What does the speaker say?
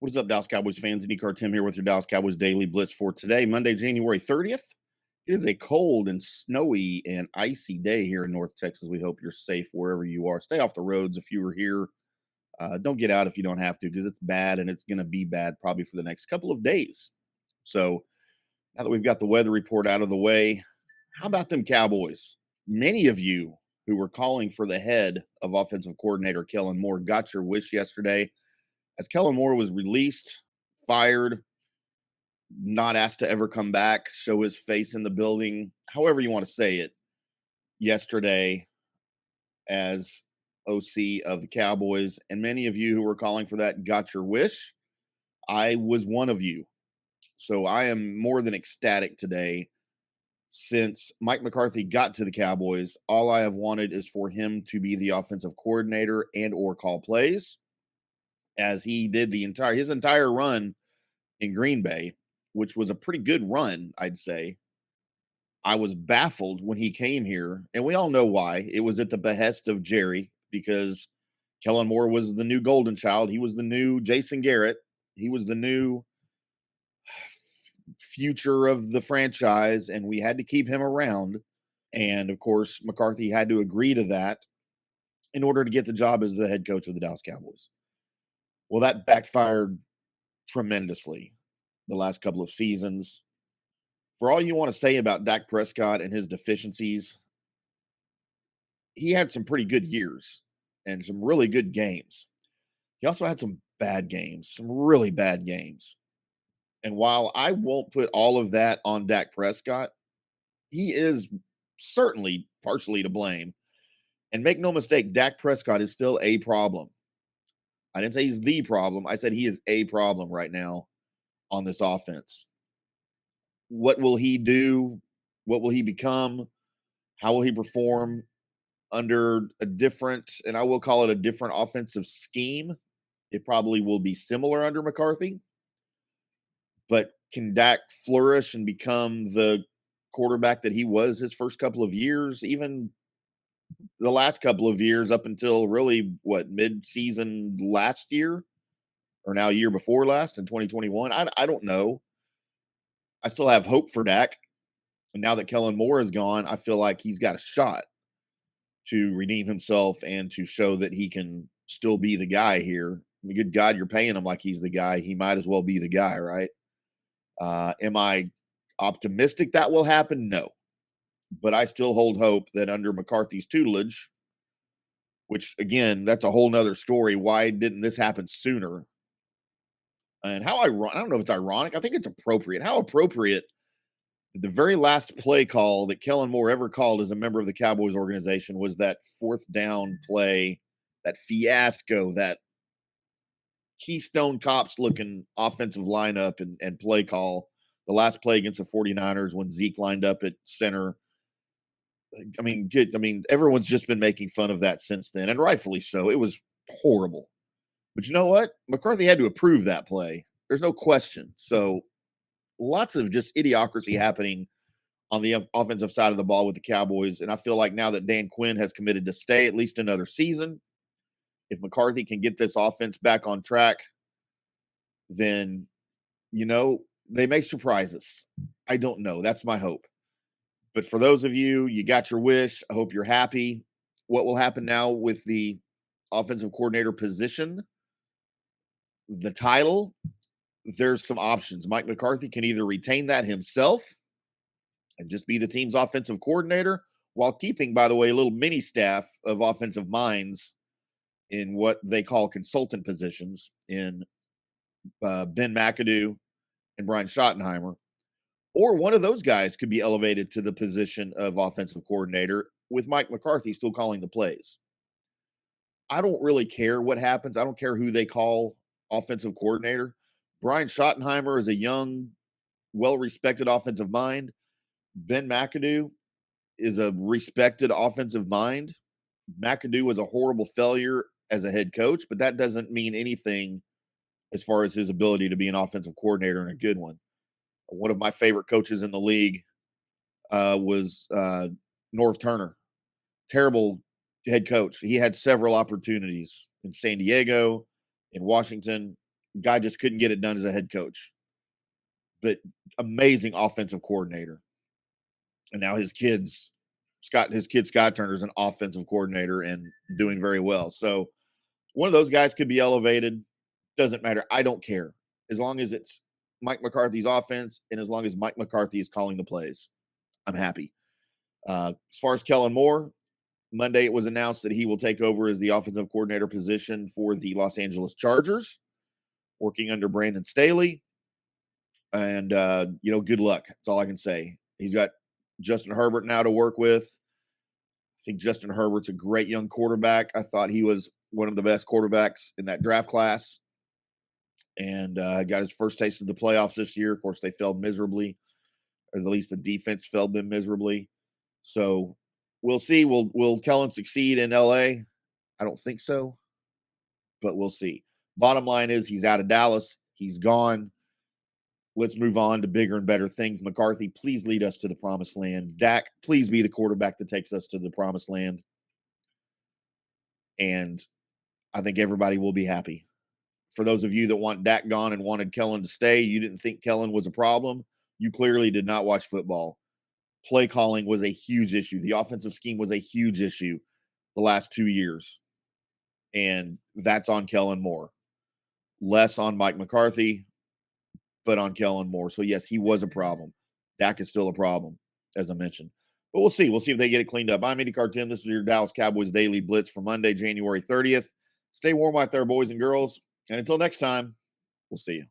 What is up, Dallas Cowboys fans? IndyCar Tim here with your Dallas Cowboys Daily Blitz for today, Monday, January 30th. It is a cold and snowy and icy day here in North Texas. We hope you're safe wherever you are. Stay off the roads if you are here. Don't get out if you don't have to because it's bad and it's going to be bad probably for the next couple of days. So now that we've got the weather report out of the way, how about them Cowboys? Many of you who were calling for the head of offensive coordinator Kellen Moore got your wish yesterday as Kellen Moore was released, fired, not asked to ever come back, show his face in the building, however you want to say it, yesterday as OC of the Cowboys. And many of you who were calling for that got your wish. I was one of you. So I am more than ecstatic today. Since Mike McCarthy got to the Cowboys, all I have wanted is for him to be the offensive coordinator and or call plays, as he did his entire run in Green Bay, which was a pretty good run, I'd say. I was baffled when he came here, and we all know why. It was at the behest of Jerry because Kellen Moore was the new golden child. He was the new Jason Garrett. He was the new future of the franchise, and we had to keep him around. And of course, McCarthy had to agree to that in order to get the job as the head coach of the Dallas Cowboys. Well, that backfired tremendously the last couple of seasons. For all you want to say about Dak Prescott and his deficiencies, he had some pretty good years and some really good games. He also had some bad games, some really bad games. And while I won't put all of that on Dak Prescott, he is certainly partially to blame. And make no mistake, Dak Prescott is still a problem. I didn't say he's the problem. I said he is a problem right now on this offense. What will he do? What will he become? How will he perform under a different, and I will call it a different offensive scheme? It probably will be similar under McCarthy. But can Dak flourish and become the quarterback that he was his first couple of years, even the last couple of years up until really mid-season last year or now year before last in 2021? I don't know. I still have hope for Dak. And now that Kellen Moore is gone, I feel like he's got a shot to redeem himself and to show that he can still be the guy here. I mean, good God, you're paying him like he's the guy. He might as well be the guy, right? Am I optimistic that will happen? No. But I still hold hope that under McCarthy's tutelage, which, again, that's a whole nother story. Why didn't this happen sooner? And I don't know if it's ironic. I think it's appropriate. How appropriate that the very last play call that Kellen Moore ever called as a member of the Cowboys organization was that fourth down play, that fiasco, that Keystone Cops looking offensive lineup and play call. The last play against the 49ers when Zeke lined up at center. I mean, everyone's just been making fun of that since then, and rightfully so. It was horrible. But you know what? McCarthy had to approve that play. There's no question. So lots of just idiocracy happening on the offensive side of the ball with the Cowboys. And I feel like now that Dan Quinn has committed to stay at least another season, if McCarthy can get this offense back on track, then, they may surprise us. I don't know. That's my hope. But for those of you, you got your wish. I hope you're happy. What will happen now with the offensive coordinator position, the title? There's some options. Mike McCarthy can either retain that himself and just be the team's offensive coordinator while keeping, by the way, a little mini staff of offensive minds in what they call consultant positions in Ben McAdoo and Brian Schottenheimer. Or one of those guys could be elevated to the position of offensive coordinator with Mike McCarthy still calling the plays. I don't really care what happens. I don't care who they call offensive coordinator. Brian Schottenheimer is a young, well-respected offensive mind. Ben McAdoo is a respected offensive mind. McAdoo was a horrible failure as a head coach, but that doesn't mean anything as far as his ability to be an offensive coordinator and a good one. One of my favorite coaches in the league was Norv Turner. Terrible head coach. He had several opportunities in San Diego, in Washington. Guy just couldn't get it done as a head coach, but amazing offensive coordinator. And now his kid Scott Turner is an offensive coordinator and doing very well. So one of those guys could be elevated. Doesn't matter. I don't care. As long as it's Mike McCarthy's offense and as long as Mike McCarthy is calling the plays, I'm happy. As far as Kellen Moore, Monday it was announced that he will take over as the offensive coordinator position for the Los Angeles Chargers, working under Brandon Staley. And, good luck. That's all I can say. He's got Justin Herbert now to work with. I think Justin Herbert's a great young quarterback. I thought he was one of the best quarterbacks in that draft class, and got his first taste of the playoffs this year. Of course, they failed miserably, or at least the defense failed them miserably. So we'll see. Will Kellen succeed in LA? I don't think so, but we'll see. Bottom line is he's out of Dallas. He's gone. Let's move on to bigger and better things. McCarthy, please lead us to the promised land. Dak, please be the quarterback that takes us to the promised land. And I think everybody will be happy. For those of you that want Dak gone and wanted Kellen to stay, you didn't think Kellen was a problem. You clearly did not watch football. Play calling was a huge issue. The offensive scheme was a huge issue the last 2 years. And that's on Kellen Moore. Less on Mike McCarthy, but on Kellen Moore. So, yes, he was a problem. Dak is still a problem, as I mentioned. But we'll see. We'll see if they get it cleaned up. I'm Andy Cartim. This is your Dallas Cowboys Daily Blitz for Monday, January 30th. Stay warm out there, boys and girls. And until next time, we'll see you.